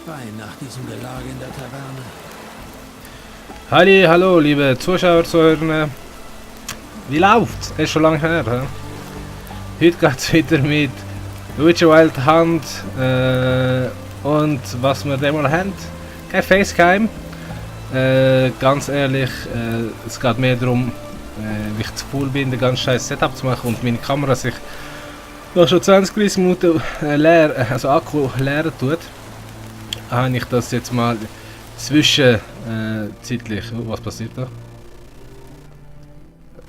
Bein nach diesem Gelage in der Taverne. Hallo, liebe Zuschauer, Zuhörer. Wie läuft's? Ist schon lange her, he? Heute geht's wieder mit Witcher Wild Hunt und was wir da mal haben. Kein Facecam. Ganz ehrlich, es geht mehr darum, wie ich zu faul bin, den ganzen scheiß Setup zu machen und meine Kamera sich noch schon 20-30 Minuten leer, also Akku leer tut. Habe ich das jetzt mal zwischenzeitlich. Was passiert da?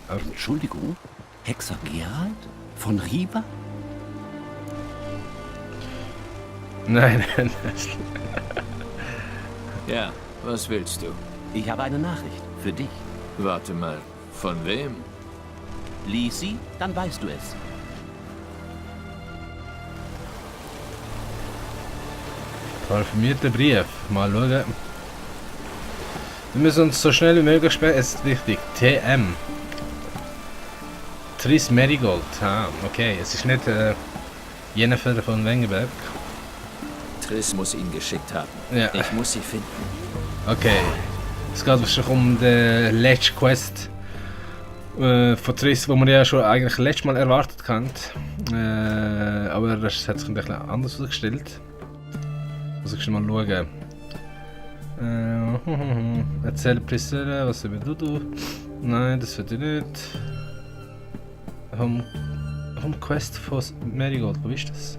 Entschuldigung, Hexer Geralt? Von Riva? Nein. Ja, was willst du? Ich habe eine Nachricht für dich. Warte mal, von wem? Lies sie, dann weißt du es. Parfümierter Brief. Mal schauen. Wir müssen uns so schnell wie möglich sperren. Es ist wichtig. TM. Triss Marigold. Ah, okay. Es ist nicht Jennifer von Wengenberg. Triss muss ihn geschickt haben. Ja. Ich muss sie finden. Okay. Es geht wahrscheinlich um die letzte Quest von Triss, die man ja schon eigentlich letztes Mal erwartet kann. Aber das hat sich ein bisschen anders herausgestellt. Muss ich schon mal schauen. Erzähl Priscilla, was über du? Nein, das wird ich nicht. Home Quest von Marigold, wo ist das?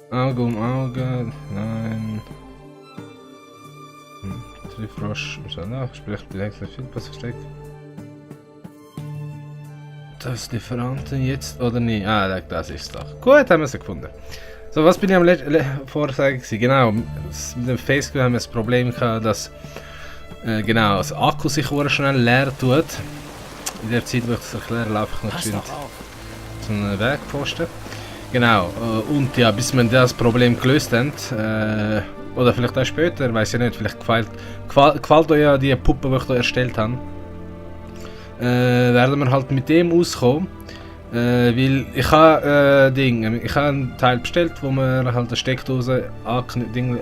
Auge um Auge, nein. Trifrosch, spricht direkt viel versteckt. Das Lieferanten jetzt oder nie? Ah, das ist es doch. Gut, haben wir es gefunden. So, was bin ich am Vorsagen? Genau, mit dem Facecam haben wir das Problem gehabt, dass genau, das Akku sich schnell leer tut. In der Zeit, wo ich das erkläre, laufe ich noch geschwind zu einem Wegposten. Genau, und ja, bis wir das Problem gelöst haben, oder vielleicht auch später, weiß ich nicht, vielleicht gefällt euch ja die Puppe, die ich hier erstellt habe, werden wir halt mit dem auskommen. Weil ich habe ich habe einen Teil bestellt, wo man halt eine Steckdose anstecken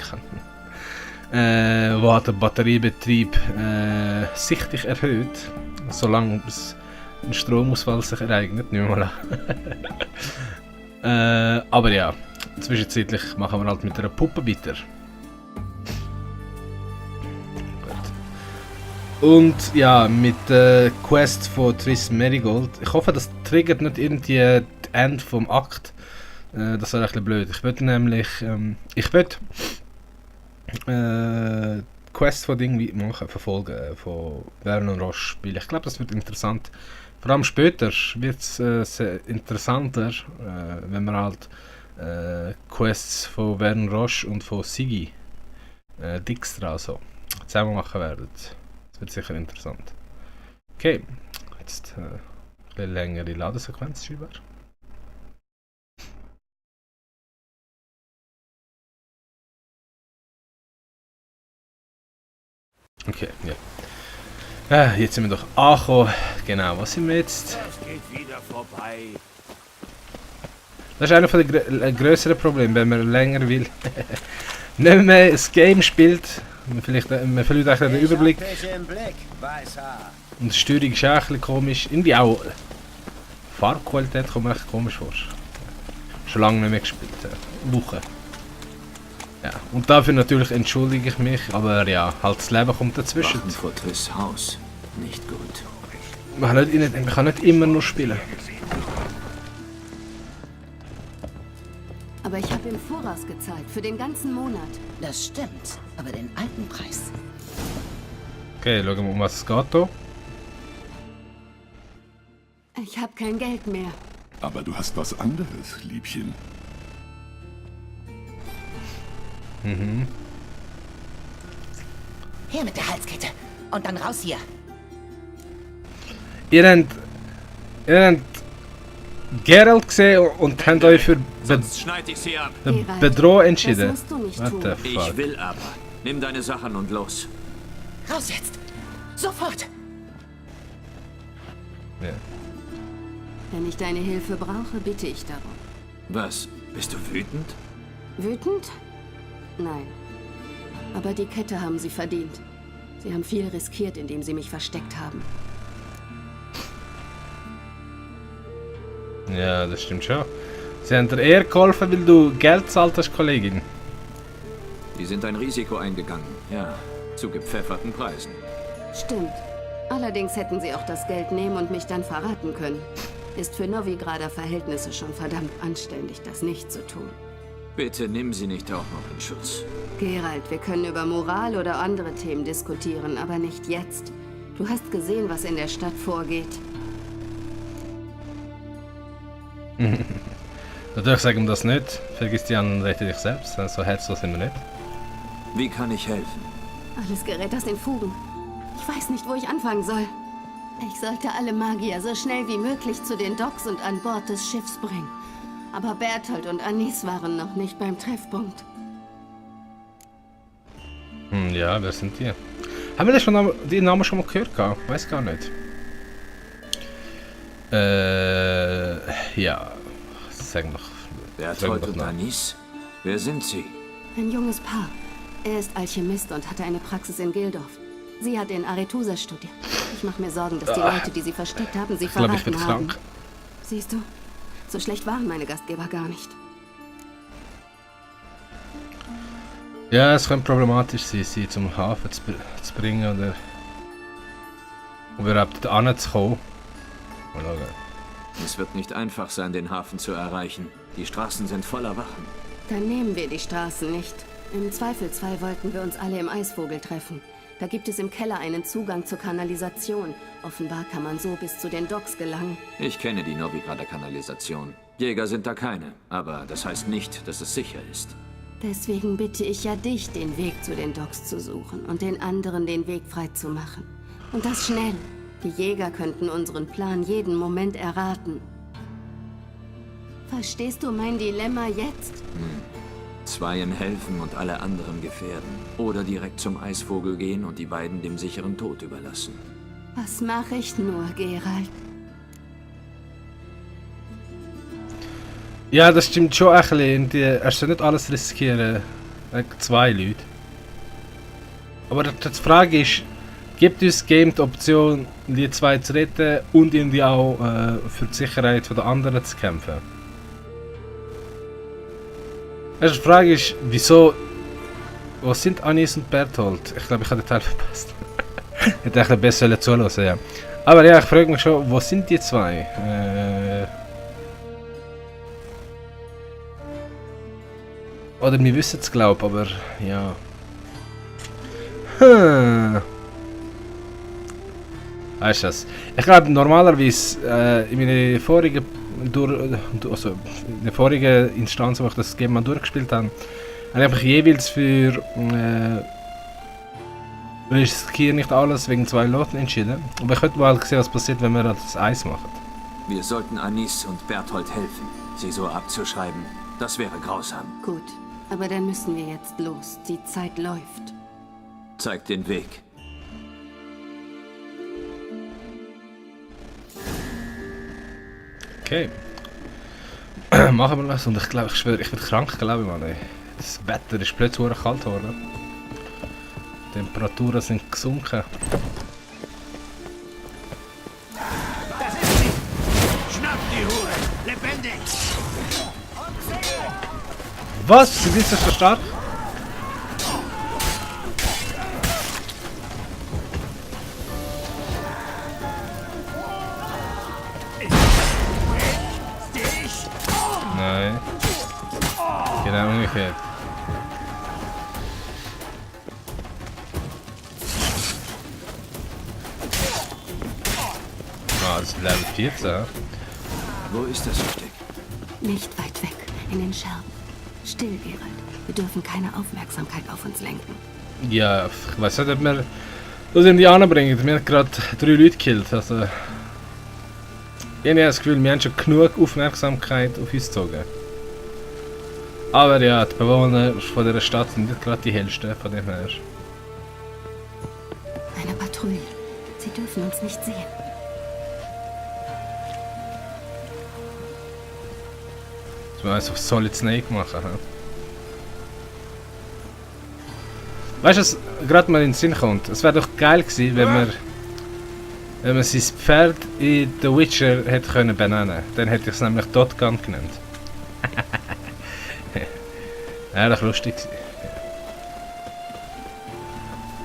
kann. Wo halt den Batteriebetrieb sichtlich erhöht, solange bis ein Stromausfall sich ereignet, nehmen wir mal an. Aber ja, zwischenzeitlich machen wir halt mit einer Puppe weiter. Und ja, mit der Quest von Triss Marigold. Ich hoffe, das triggert nicht irgendwie das Ende vom Akt. Das wäre ein bisschen blöd. Ich würde nämlich. Quest von Dingen machen, verfolgen. Von Vernon Roche. Weil ich glaube, das wird interessant. Vor allem später wird es interessanter, wenn wir halt Quests von Vernon Roche und von Siggy Dijkstra so zusammen machen werden. Das wird sicher interessant. Okay, jetzt eine längere Ladesequenz scheinbar. Okay, ja. Jetzt sind wir doch angekommen. Genau, was sind wir jetzt? Das geht wieder vorbei. Das ist einer der grösseren Probleme, wenn man länger will. Nicht mehr das Game spielt. Man verliert eigentlich den Überblick. Und die Steuerung ist auch ein bisschen komisch. Irgendwie auch Farbqualität kommt mir echt komisch vor. Schon lange nicht mehr gespielt. Wochen. Ja. Und dafür natürlich entschuldige ich mich, aber ja, halt das Leben kommt dazwischen. Wachen vor Triss Haus. Nicht gut. Man kann nicht immer nur spielen. Aber ich habe im Voraus gezahlt, für den ganzen Monat. Das stimmt, aber den alten Preis. Okay, schauen wir, um was es geht hier. Ich habe kein Geld mehr. Aber du hast was anderes, Liebchen. Mhm. Her mit der Halskette und dann raus hier. Ihr habt Geralt gesehen und habt euch für Sonst schneide ich sie ab. Bedrohung entschieden. Das musst du nicht What tun. the fuck? Ich will aber. Nimm deine Sachen und los. Raus jetzt. Sofort. Ja. Wenn ich deine Hilfe brauche, bitte ich darum. Was? Bist du wütend? Wütend? Nein. Aber die Kette haben sie verdient. Sie haben viel riskiert, indem sie mich versteckt haben. Ja, das stimmt schon. Sie haben dir eher geholfen, weil du Geld zahlt hast, Kollegin. Die sind ein Risiko eingegangen. Ja, zu gepfefferten Preisen. Stimmt. Allerdings hätten sie auch das Geld nehmen und mich dann verraten können. Ist für Novigrader Verhältnisse schon verdammt anständig, das nicht zu tun. Bitte nimm sie nicht auch noch in Schutz. Geralt, wir können über Moral oder andere Themen diskutieren, aber nicht jetzt. Du hast gesehen, was in der Stadt vorgeht. Natürlich sagen wir das nicht. Vergiss die anderen, rette dich selbst. So herzlos sind wir nicht. Wie kann ich helfen? Alles gerät aus den Fugen. Ich weiß nicht, wo ich anfangen soll. Ich sollte alle Magier so schnell wie möglich zu den Docks und an Bord des Schiffs bringen. Aber Berthold und Anis waren noch nicht beim Treffpunkt. Ja, wer sind die? Haben wir die Namen schon mal gehört? Weiß gar nicht. Ja. Sag doch. Berthold und Anis? Wer sind sie? Ein junges Paar. Er ist Alchemist und hatte eine Praxis in Gildorf. Sie hat in Arethusa studiert. Ich mache mir Sorgen, dass die Leute, die sie versteckt haben, sie verraten ich bin haben. krank. Siehst du? So schlecht waren meine Gastgeber gar nicht. Ja, es könnte problematisch sein, sie zum Hafen zu bringen oder überhaupt da anzukommen. Mal schauen. Es wird nicht einfach sein, den Hafen zu erreichen. Die Straßen sind voller Wachen. Dann nehmen wir die Straßen nicht. Im Zweifelsfall wollten wir uns alle im Eisvogel treffen. Da gibt es im Keller einen Zugang zur Kanalisation. Offenbar kann man so bis zu den Docks gelangen. Ich kenne die Novigrader Kanalisation. Jäger sind da keine, aber das heißt nicht, dass es sicher ist. Deswegen bitte ich ja dich, den Weg zu den Docks zu suchen und den anderen den Weg frei zu machen. Und das schnell. Die Jäger könnten unseren Plan jeden Moment erraten. Verstehst du mein Dilemma jetzt? Zweien helfen und alle anderen gefährden. Oder direkt zum Eisvogel gehen und die beiden dem sicheren Tod überlassen. Was mache ich nur, Geralt? Ja, das stimmt schon ein bisschen. Er soll nicht alles riskieren. Zwei Leute. Aber die Frage ist, gibt uns das Game die Option, die zwei zu retten und irgendwie auch für die Sicherheit der anderen zu kämpfen? Also die Frage ist, wieso... Wo sind Anis und Berthold? Ich glaube, ich habe den Teil verpasst. Hätte ich besser zuhören, ja. Aber ja, ich frage mich schon, wo sind die zwei? Oder wir wissen es, glaube ich, aber ja. Weißt du das? Ich glaube, normalerweise in meiner vorigen in der vorigen Instanz, wo ich das Game mal durchgespielt habe, habe ich jeweils für riskiere nicht alles wegen zwei Leuten entschieden. Aber ich hätte mal sehen, was passiert, wenn wir das Eis machen. Wir sollten Anis und Berthold helfen. Sie so abzuschreiben, das wäre grausam. Gut, aber dann müssen wir jetzt los. Die Zeit läuft. Zeig den Weg. Okay. Machen wir das und ich glaube, ich schwöre, ich werde krank, glaube ich, Mann. Ey. Das Wetter ist plötzlich kalt geworden. Die Temperaturen sind gesunken. Das ist sie! Schnapp die Hure! Lebendig! Was? Sind die so stark? Nein. Genau umgekehrt. Ah, das ist Level 14. Wo ist das Versteck? Nicht weit weg, in den Scherben. Still, Geralt. Wir dürfen keine Aufmerksamkeit auf uns lenken. Ja, ich weiß nicht, ob wir das Indianer bringen. Wir haben gerade 3 Leute gekillt. Also, ich habe das Gefühl, wir haben schon genug Aufmerksamkeit auf uns gezogen. Aber ja, die Bewohner von dieser Stadt sind nicht gerade die hellsten, von dem her. Eine Patrouille. Sie dürfen uns nicht sehen. Ich will eins auf Solid Snake machen. He? Weißt du, was gerade mal in den Sinn kommt? Es wäre doch geil gewesen, wenn man sein Pferd in The Witcher hätte können benennen. Dann hätte ich es nämlich Dotgun genannt. Ehrlich lustig gewesen.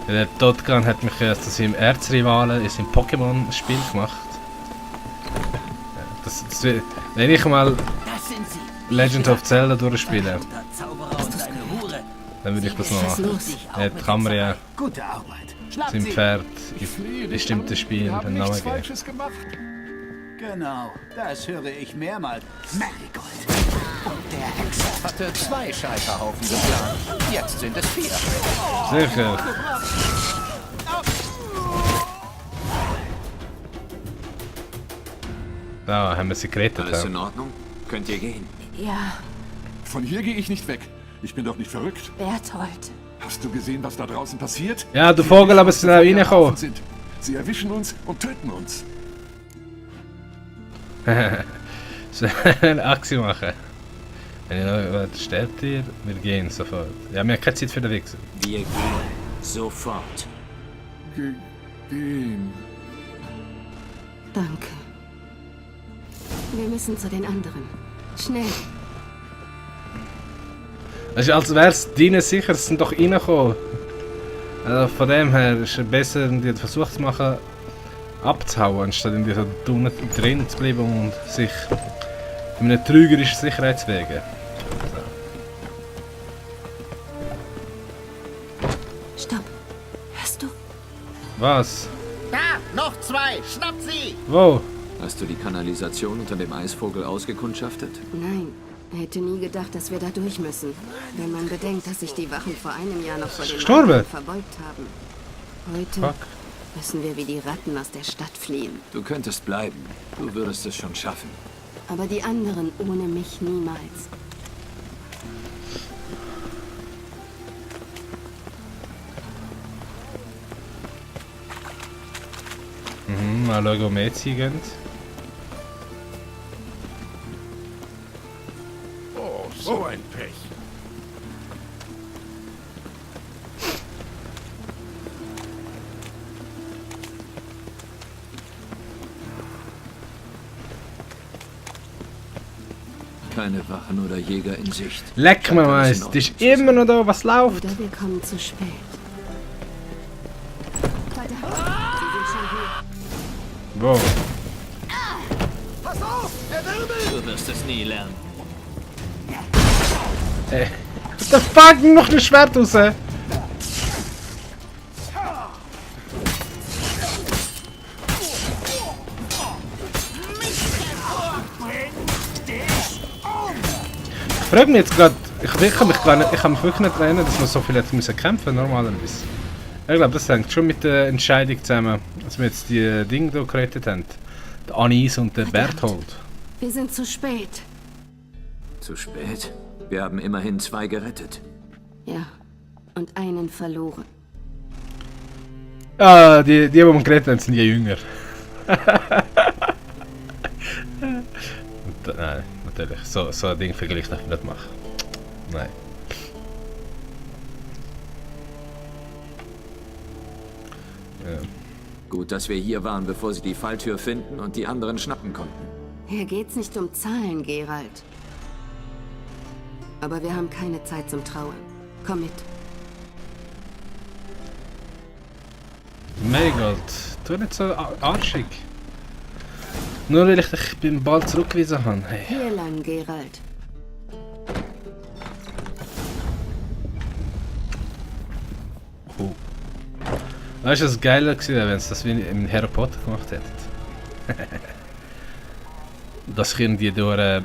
Der Dotgun hat mich zu seinem Erzrivalen in seinem Pokémon-Spiel gemacht. Wenn ich mal Das sind sie. Legend of Zelda durchspiele, Der Zauberer und seine Hure. dann würde ich das noch Was ist machen. los? Ja, kann man ja Gute Arbeit. Schnapp seinem sie. Pferd in bestimmten Spielen haben einen Namen nichts geben. Falsches gemacht. Genau, das höre ich mehrmals. Marigold. Und der Hexer. Hatte 2 Scheiterhaufen geplant. Jetzt sind es 4. Sicher. Da haben wir sie gerettet. Alles Ja. in Ordnung? Könnt ihr gehen? Ja, Von hier gehe ich nicht weg. Ich bin doch nicht verrückt. Berthold. Hast du gesehen, was da draußen passiert? Ja, du Vogel, aber es sind auch reingekommen. Sind. Sie erwischen uns und töten uns. Eine Aktie machen. Wenn ihr noch stellt ihr, wir gehen sofort. Ja, wir haben keine Zeit für den Wechsel. Wir gehen. Sofort. Gehen. Danke. Wir müssen zu den anderen. Schnell. Das ist, als wäre es deine sicher, es sind doch reingekommen. Also von dem her ist es besser, den Versuch zu machen, abzuhauen, anstatt in dieser Dunne drin zu bleiben und sich in einem trügerischen Sicherheit zu wägen. Stopp. Hörst du? Was? Da, noch 2. Schnappt sie! Wo? Hast du die Kanalisation unter dem Eisvogel ausgekundschaftet? Nein. Hätte nie gedacht, dass wir da durch müssen. Wenn man bedenkt, dass sich die Wachen vor einem Jahr noch vor den Gestorben? Magiern verbeugt haben. Heute Fuck. müssen wir wie die Ratten aus der Stadt fliehen. Du könntest bleiben. Du würdest es schon schaffen. Aber die anderen ohne mich niemals. Mal schauen, wo wir jetzt hingehen. Oh, so ein Pech. Keine Wachen oder Jäger in Sicht. Leck Scheint mir alles in Mais, Ordnung das ist zu sein. immer noch da, was läuft. Oder wir kommen zu spät. Verdammt, sie sind schon hier. Wo? Du wirst es nie lernen. What the fuck, noch ein Schwert raus! Ich frage mich jetzt gerade, ich kann mich wirklich nicht erinnern, dass wir so viel hätten müssen kämpfen normalerweise. Ich glaube, das hängt schon mit der Entscheidung zusammen, dass wir jetzt die Dinge hier gerettet haben. Der Anis und der Berthold. Wir sind zu spät. Zu spät. Wir haben immerhin 2 gerettet. Ja, und einen verloren. Ah, die wir gerettet haben, sind die Jünger. Nein, natürlich. So ein Ding Vergleich darf man nicht machen. Nein. Ja. Gut, dass wir hier waren, bevor sie die Falltür finden und die anderen schnappen konnten. Hier geht's nicht um Zahlen, Geralt. Aber wir haben keine Zeit zum Trauern. Komm mit. Marigold, tu nicht so arschig. Nur weil ich dich beim Ball zurückgewiesen habe. Hey. Hier lang, Geralt. Oh. Weißt du, was geiler gewesen wäre, wenn es das wie im Harry Potter gemacht hättet? Dass ich irgendwie durch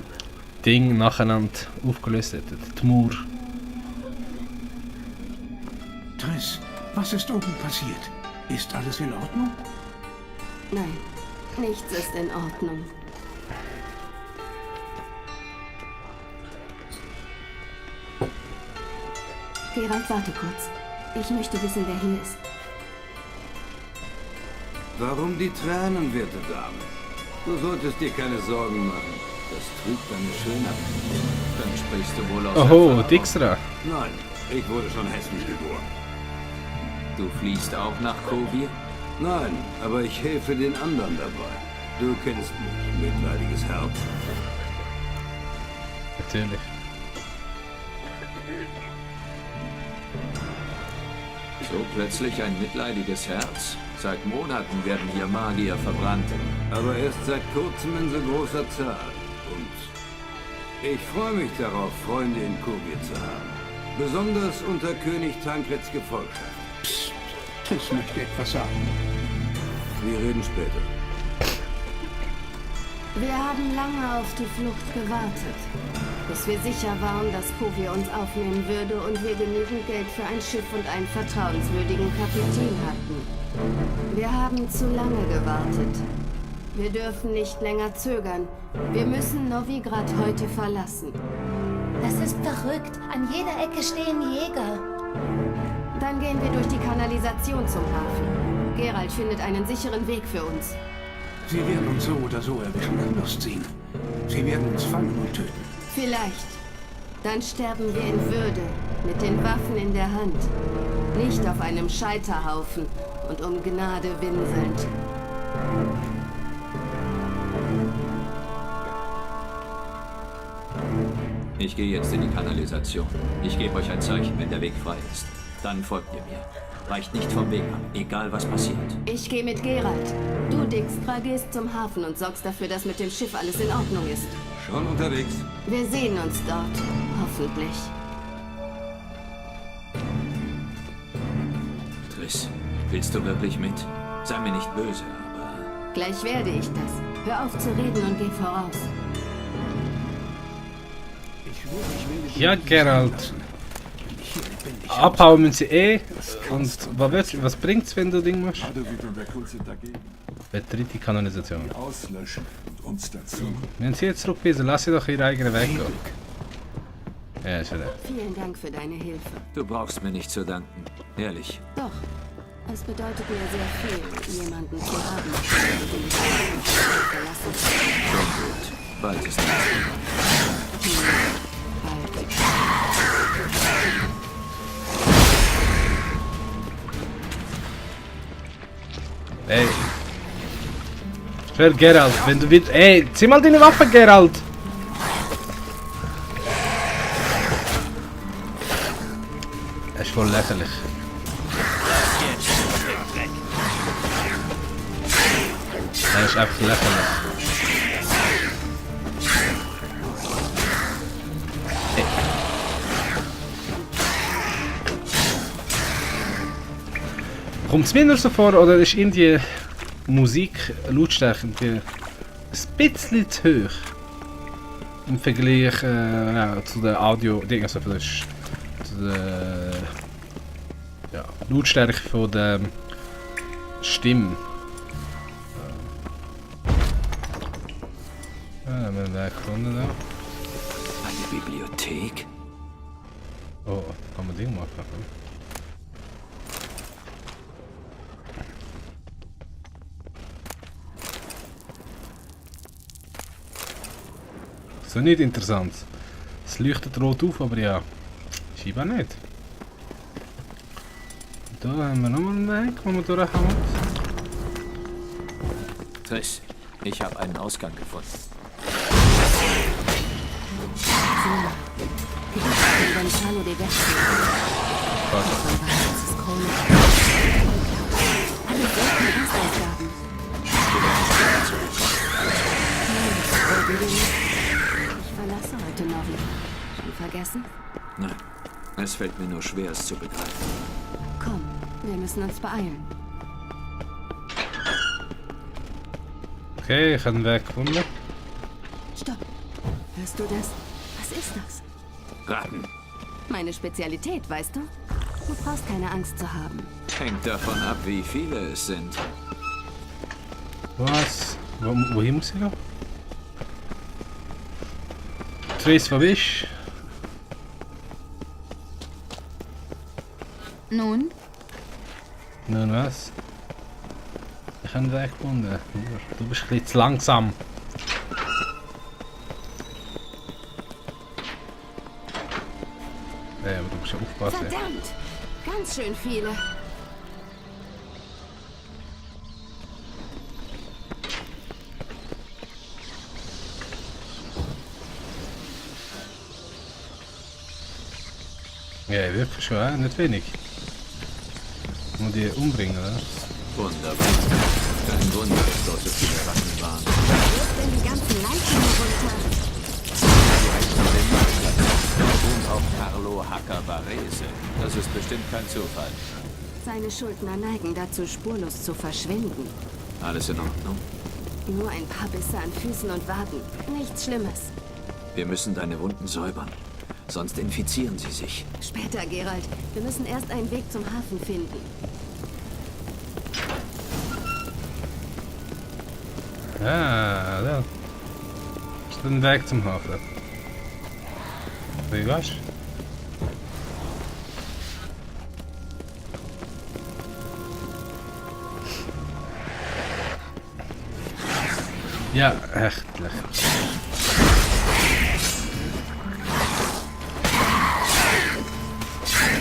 Ding nacheinander aufgelöst hätte. Die Mauer. Triss, was ist oben passiert? Ist alles in Ordnung? Nein, nichts ist in Ordnung. Geralt, warte kurz. Ich möchte wissen, wer hier ist. Warum die Tränen, werte Dame? Du solltest dir keine Sorgen machen. Das trübt deine Schönheit. Dann sprichst du wohl aus Oho, Erfahrung. Dijkstra. Nein, ich wurde schon hässlich geboren. Du fliehst auch nach Kovir? Nein, aber ich helfe den anderen dabei. Du kennst mich, mitleidiges Herz. Natürlich. So plötzlich ein mitleidiges Herz? Seit Monaten werden hier Magier verbrannt. Aber erst seit kurzem in so großer Zahl. Und ich freue mich darauf, Freunde in Kovir zu haben. Besonders unter König Tankreds Gefolgschaft. Psst, Triss möchte etwas sagen. Wir reden später. Wir haben lange auf die Flucht gewartet, bis wir sicher waren, dass Kovir uns aufnehmen würde und wir genügend Geld für ein Schiff und einen vertrauenswürdigen Kapitän hatten. Wir haben zu lange gewartet. Wir dürfen nicht länger zögern. Wir müssen Novigrad heute verlassen. Das ist verrückt. An jeder Ecke stehen Jäger. Dann gehen wir durch die Kanalisation zum Hafen. Geralt findet einen sicheren Weg für uns. Sie werden uns so oder so erwischen und losziehen. Sie werden uns fangen und töten. Vielleicht. Dann sterben wir in Würde, mit den Waffen in der Hand. Nicht auf einem Scheiterhaufen und um Gnade winselnd. Ich gehe jetzt in die Kanalisation. Ich gebe euch ein Zeichen, wenn der Weg frei ist. Dann folgt ihr mir. Weicht nicht vom Weg ab, egal was passiert. Ich gehe mit Geralt. Du, Dijkstra, gehst zum Hafen und sorgst dafür, dass mit dem Schiff alles in Ordnung ist. Schon unterwegs. Wir sehen uns dort. Hoffentlich. Triss, willst du wirklich mit? Sei mir nicht böse, aber... Gleich werde ich das. Hör auf zu reden und geh voraus. Ich schwöre, ich will mit Ja, Ihnen Geralt. lassen. Wenn ich hier lebendig Abhauen müssen sie Und was bringt's, wenn du Ding machst? Adewitt wir kurz dagegen. Betritt die Kanalisation. Auslöschen und uns dazu. Wenn sie jetzt zurückwiesen, lass sie doch ihren eigenen Weg gehen. Ja, ist wieder. Vielen Dank für deine Hilfe. Du brauchst mir nicht zu danken. Ehrlich. Doch, es bedeutet mir sehr viel, jemanden zu haben, der den ich verlassen Schon gut. Bald ist es. bald. Ey. Schwer, Geralt, wenn du willst. Ey, zieh mal deine Waffe, Geralt! Das ist voll lächerlich. Das ist einfach lächerlich. Ey. Kommt es mir nur so vor, oder ist irgendwie Musik Lautstärke ein bisschen zu hoch im Vergleich ja, zu der Audio-Ding, also zu der ja, Lautstärke von der Stimme. Ja, haben wir einen Weg gefunden da. Eine Bibliothek? Oh, kann man Ding machen? So nicht interessant. Es leuchtet rot auf, aber ja, scheinbar nicht. Da haben wir nochmal einen Weg, wo wir durchkommen. Triss, ich habe einen Ausgang gefunden. Gonzalo de Vespi. Alle seltenen Erstausgaben. Ich verlasse heute Novi. Schon vergessen? Nein, es fällt mir nur schwer, es zu begreifen. Komm, wir müssen uns beeilen. Okay, ich habe einen Weg gefunden. Stopp. Hörst du das? Was ist das? Ratten. Meine Spezialität, weißt du? Du brauchst keine Angst zu haben. Hängt davon ab, wie viele es sind. Was? Wohin muss ich gehen? Triss, wo bist du? Nun? Nun was? Ich habe einen Weg gefunden. Du bist ein bisschen zu langsam. Musst ja aufpassen. Verdammt! Ganz schön viele. Ja, wirklich schon, nicht wenig. Muss die umbringen, oder? Wunderbar. Kein Wunder, dass dort so viele Waffen waren. Wo ist denn die ganzen Leichen runter? Und auch Carlo Hacker Barese. Das ist bestimmt kein Zufall. Seine Schuldner neigen dazu, spurlos zu verschwinden. Alles in Ordnung? Nur ein paar Bisse an Füßen und Waden. Nichts Schlimmes. Wir müssen deine Wunden säubern. Sonst infizieren sie sich. Später, Geralt. Wir müssen erst einen Weg zum Hafen finden. Ja, da. Ist ein Weg zum Hafen. Wie gehst du? Ja, echt.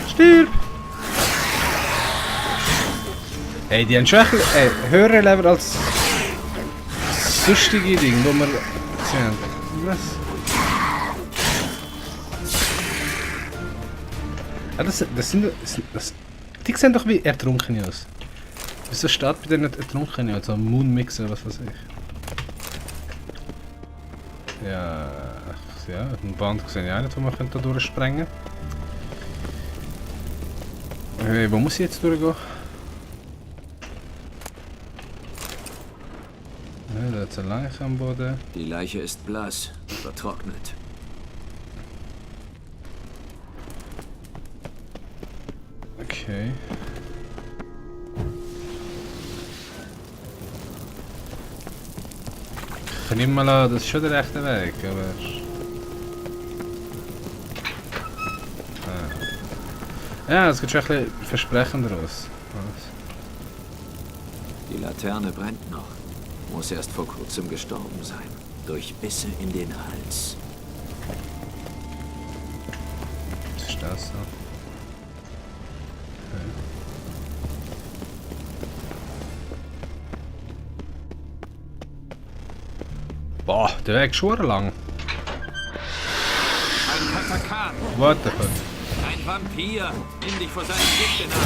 Stirb! Hey, die haben schon höhere Level als sonstige Dinge, die wir gesehen haben. Was? Ah, das sind... Die sehen doch wie Ertrunkene aus. Wieso steht bei denen nicht Ertrunkene? Also Moonmix oder was weiß ich. Ja, ein Band gesehen ja nicht, wo man da durchsprengen könnte. Wo muss ich jetzt durchgehen? Ja, da ist eine Leiche am Boden. Die Leiche ist blass, vertrocknet. Okay. Ich nehme mal an, das ist schon der rechte Weg, aber... Ja, es geht schon ein bisschen versprechender aus. Die Laterne brennt noch. Muss erst vor kurzem gestorben sein. Durch Bisse in den Hals. Was ist das so? Okay. Boah, der Weg ist schon lang. Ein Katakan! What the fuck? Ein Vampir! Nimm dich vor seinen Giften an!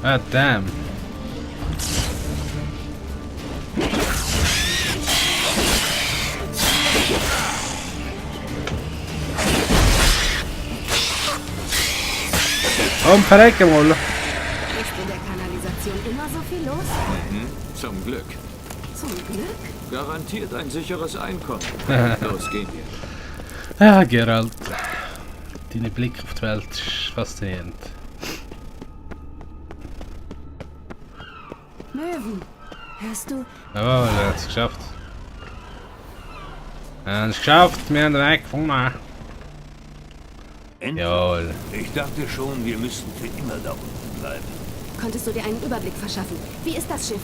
Ah, damn. Und verrecken wohl. Ist in der Kanalisation immer so viel los? Zum Glück. Zum Glück? Garantiert ein sicheres Einkommen. Los, gehen wir. Ja, Geralt. Dein Blick auf die Welt ist faszinierend. Möwen, hörst du? Jawohl, er hat es geschafft. Er hat es geschafft, wir haben den Weg gefunden. Jawohl. Ich dachte schon, wir müssten für immer da unten bleiben. Konntest du dir einen Überblick verschaffen? Wie ist das Schiff?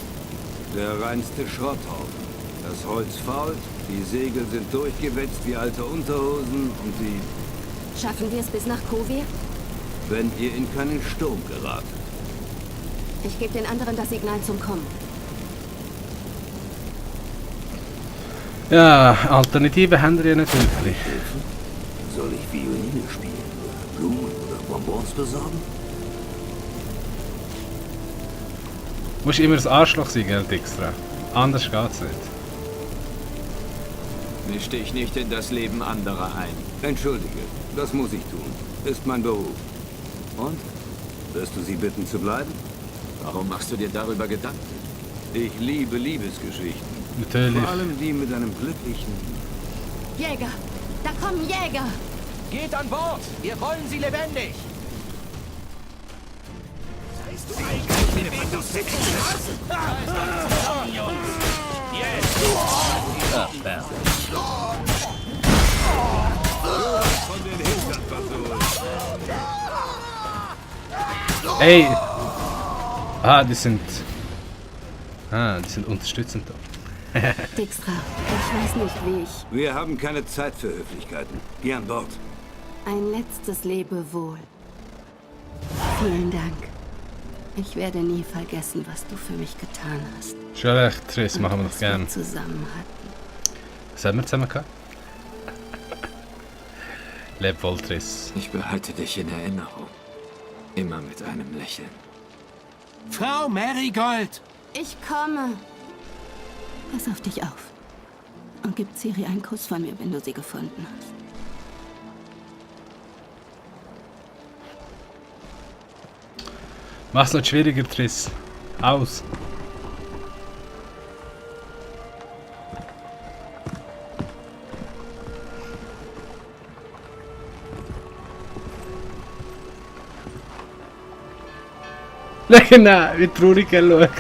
Der reinste Schrotthaufen. Das Holz fault, die Segel sind durchgewetzt wie alte Unterhosen und die... Schaffen wir es bis nach Kovir? Wenn ihr in keinen Sturm geratet. Ich gebe den anderen das Signal zum Kommen. Ja, Alternativen haben wir ja nicht wirklich. Soll ich Violine spielen? Blumen oder Bonbons besorgen? Musst immer das Arschloch sein, Geld extra. Anders geht's nicht. Misch dich nicht in das Leben anderer ein. Entschuldige, das muss ich tun. Ist mein Beruf. Und? Wirst du sie bitten zu bleiben? Warum machst du dir darüber Gedanken? Ich liebe Liebesgeschichten. Natürlich. Vor allem die mit einem glücklichen... Jäger! Da kommen Jäger! Geht an Bord! Wir wollen sie lebendig! Von den Hintern versucht. Ey! Ah, die sind unterstützend da. Dijkstra, ich weiß nicht, wie ich... Wir haben keine Zeit für Höflichkeiten. Geh an Bord. Ein letztes Lebewohl. Vielen Dank. Ich werde nie vergessen, was du für mich getan hast. Schon recht, Triss, machen wir doch gern. Wir zusammen hatten. Was haben wir zusammen gehabt? Leb wohl, Triss. Ich behalte dich in Erinnerung. Immer mit einem Lächeln. Frau Marigold! Ich komme. Pass auf dich auf. Und gib Ciri einen Kuss von mir, wenn du sie gefunden hast. Mach's nicht schwieriger, Triss. Aus. Genau, wie traurig er schaut.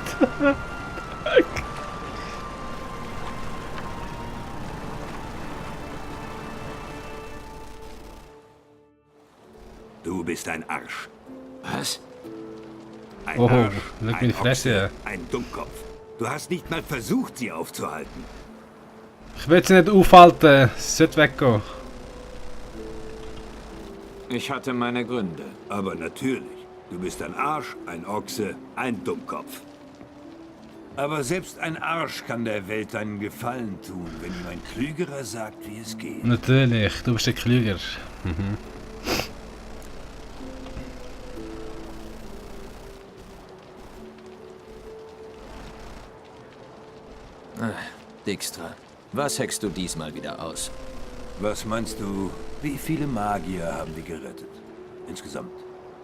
Du bist ein Arsch. Was? Ein Oh, Arsch, leck mir die Fresse. Ein Dummkopf. Du hast nicht mal versucht, sie aufzuhalten. Ich will sie nicht aufhalten, sie sollte weggehen. Ich hatte meine Gründe. Aber natürlich. Du bist ein Arsch, ein Ochse, ein Dummkopf. Aber selbst ein Arsch kann der Welt einen Gefallen tun, wenn ihm ein Klügerer sagt, wie es geht. Natürlich, du bist der Klüger. Mhm. Dijkstra, was hackst du diesmal wieder aus? Was meinst du, wie viele Magier haben wir gerettet? Insgesamt?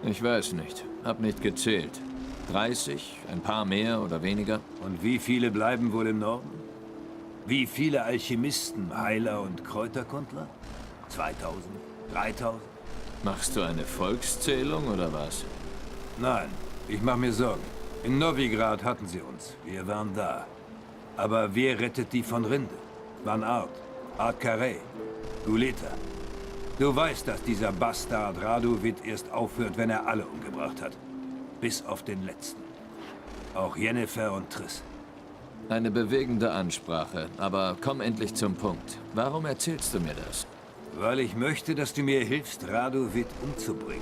Ich weiß nicht. Hab nicht gezählt. 30? Ein paar mehr oder weniger? Und wie viele bleiben wohl im Norden? Wie viele Alchemisten, Heiler und Kräuterkundler? 2000? 3000? Machst du eine Volkszählung oder was? Nein, ich mache mir Sorgen. In Novigrad hatten sie uns. Wir waren da. Aber wer rettet die von Rinde? Van Art, Art Carré, Guleta. Du weißt, dass dieser Bastard Radovid erst aufhört, wenn er alle umgebracht hat. Bis auf den letzten. Auch Yennefer und Triss. Eine bewegende Ansprache, aber komm endlich zum Punkt. Warum erzählst du mir das? Weil ich möchte, dass du mir hilfst, Radovid umzubringen.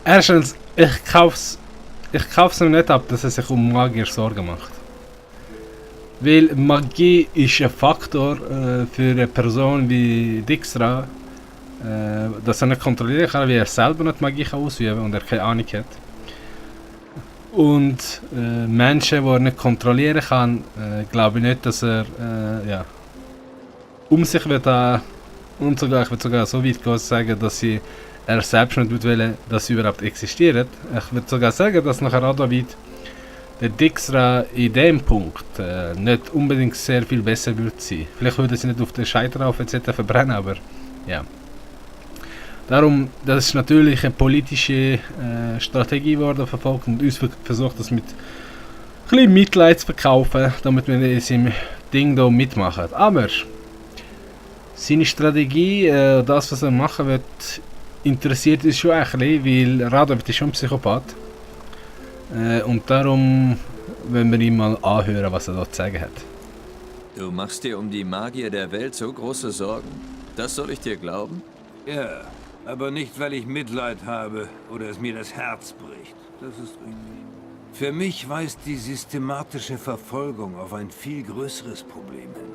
Erstens, ich kauf's ihm nicht ab, dass er sich um Magier Sorgen macht. Weil Magie ist ein Faktor für eine Person wie Dijkstra, dass er nicht kontrollieren kann, wie er selber nicht Magie kann ausüben und er keine Ahnung hat. Und Menschen, die er nicht kontrollieren kann, glaube ich nicht, dass er um sich wird und sogar, ich würde sogar so weit gehen, sagen, dass er selbst nicht will, dass sie überhaupt existiert. Ich würde sogar sagen, dass nachher Radovid der Dijkstra in dem Punkt nicht unbedingt sehr viel besser würde sein. Vielleicht würde sie nicht auf den Scheiterhaufen etc. verbrennen, aber ja. Darum, das ist natürlich eine politische Strategie geworden, verfolgt und uns versucht das mit ein bisschen Mitleid zu verkaufen, damit wir in seinem Ding hier mitmachen. Aber seine Strategie, das was er machen wird, interessiert uns schon ein bisschen, weil Radovid ist schon ein Psychopath. Und darum wollen wir ihm mal anhören, was er dort zu sagen hat. Du machst dir um die Magier der Welt so große Sorgen? Das soll ich dir glauben? Ja, aber nicht, weil ich Mitleid habe oder es mir das Herz bricht. Das ist richtig. Für mich weist die systematische Verfolgung auf ein viel größeres Problem hin.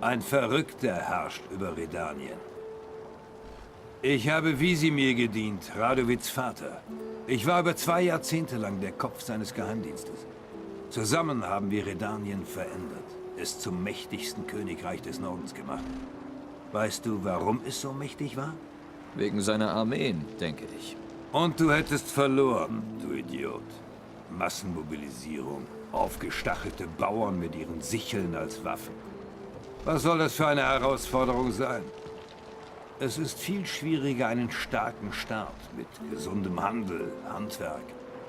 Ein Verrückter herrscht über Redanien. Ich habe Wisimir gedient, Radovids Vater. Ich war über 2 Jahrzehnte lang der Kopf seines Geheimdienstes. Zusammen haben wir Redanien verändert, es zum mächtigsten Königreich des Nordens gemacht. Weißt du, warum es so mächtig war? Wegen seiner Armeen, denke ich. Und du hättest verloren, du Idiot. Massenmobilisierung, aufgestachelte Bauern mit ihren Sicheln als Waffen. Was soll das für eine Herausforderung sein? Es ist viel schwieriger, einen starken Staat mit gesundem Handel, Handwerk,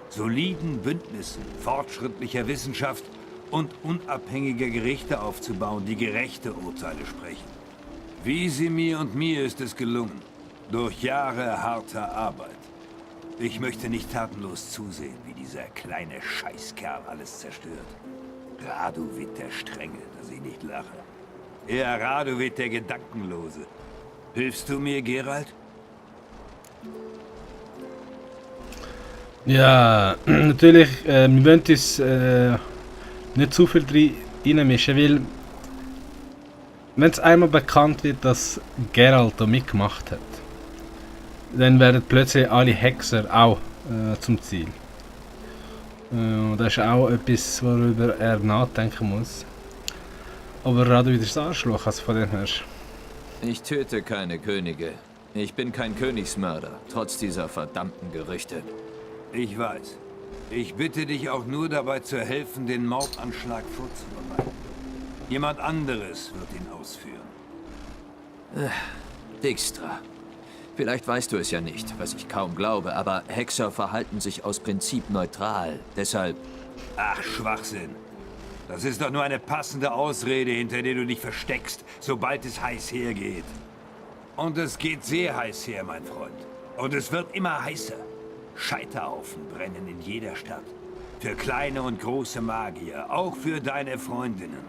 soliden Bündnissen, fortschrittlicher Wissenschaft und unabhängiger Gerichte aufzubauen, die gerechte Urteile sprechen. Wisimir und mir ist es gelungen. Durch Jahre harter Arbeit. Ich möchte nicht tatenlos zusehen, wie dieser kleine Scheißkerl alles zerstört. Radovid der Strenge, dass ich nicht lache. Ja, Radovid der Gedankenlose. Hilfst du mir, Geralt? Ja, natürlich, wir wollen uns nicht zu viel reinmischen, weil wenn es einmal bekannt wird, dass Geralt da mitgemacht hat, dann werden plötzlich alle Hexer auch zum Ziel. Das ist auch etwas, worüber er nachdenken muss. Aber Radovid ist das Arschloch, also von dem her. Ich töte keine Könige. Ich bin kein Königsmörder, trotz dieser verdammten Gerüchte. Ich weiß. Ich bitte dich auch nur dabei zu helfen, den Mordanschlag vorzubereiten. Jemand anderes wird ihn ausführen. Dijkstra. Vielleicht weißt du es ja nicht, was ich kaum glaube, aber Hexer verhalten sich aus Prinzip neutral. Deshalb... Ach, Schwachsinn. Das ist doch nur eine passende Ausrede, hinter der du dich versteckst, sobald es heiß hergeht. Und es geht sehr heiß her, mein Freund. Und es wird immer heißer. Scheiterhaufen brennen in jeder Stadt. Für kleine und große Magier, auch für deine Freundinnen.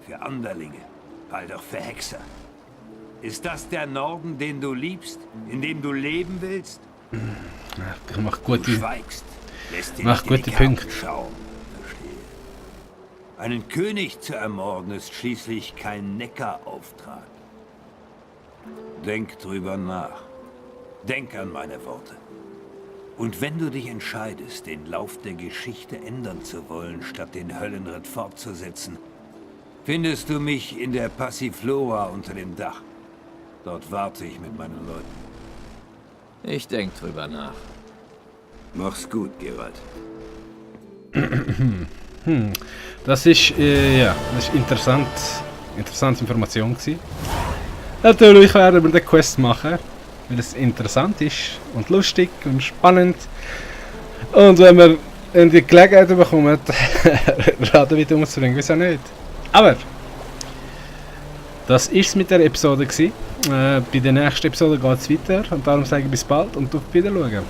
Für Anderlinge, bald auch für Hexer. Ist das der Norden, den du liebst, in dem du leben willst? Ja, mach gute, Du schweigst, lässt dir mach nicht in die gute Karten Punkte. schauen. Verstehe. Einen König zu ermorden ist schließlich kein Neckarauftrag. Denk drüber nach. Denk an meine Worte. Und wenn du dich entscheidest, den Lauf der Geschichte ändern zu wollen, statt den Höllenritt fortzusetzen, findest du mich in der Passiflora unter dem Dach. Dort warte ich mit meinen Leuten. Ich denk drüber nach. Mach's gut, Geralt. Das ist, ja, das ist interessante Information gewesen. Natürlich werden wir den Quest machen, weil es interessant ist und lustig und spannend. Und wenn wir in die Gelegenheit bekommen, Radovid umzubringen, wieso nicht? Aber das ist es mit der Episode gewesen. Bei der nächsten Episode geht es weiter und darum sage ich bis bald und auf Wiedersehen.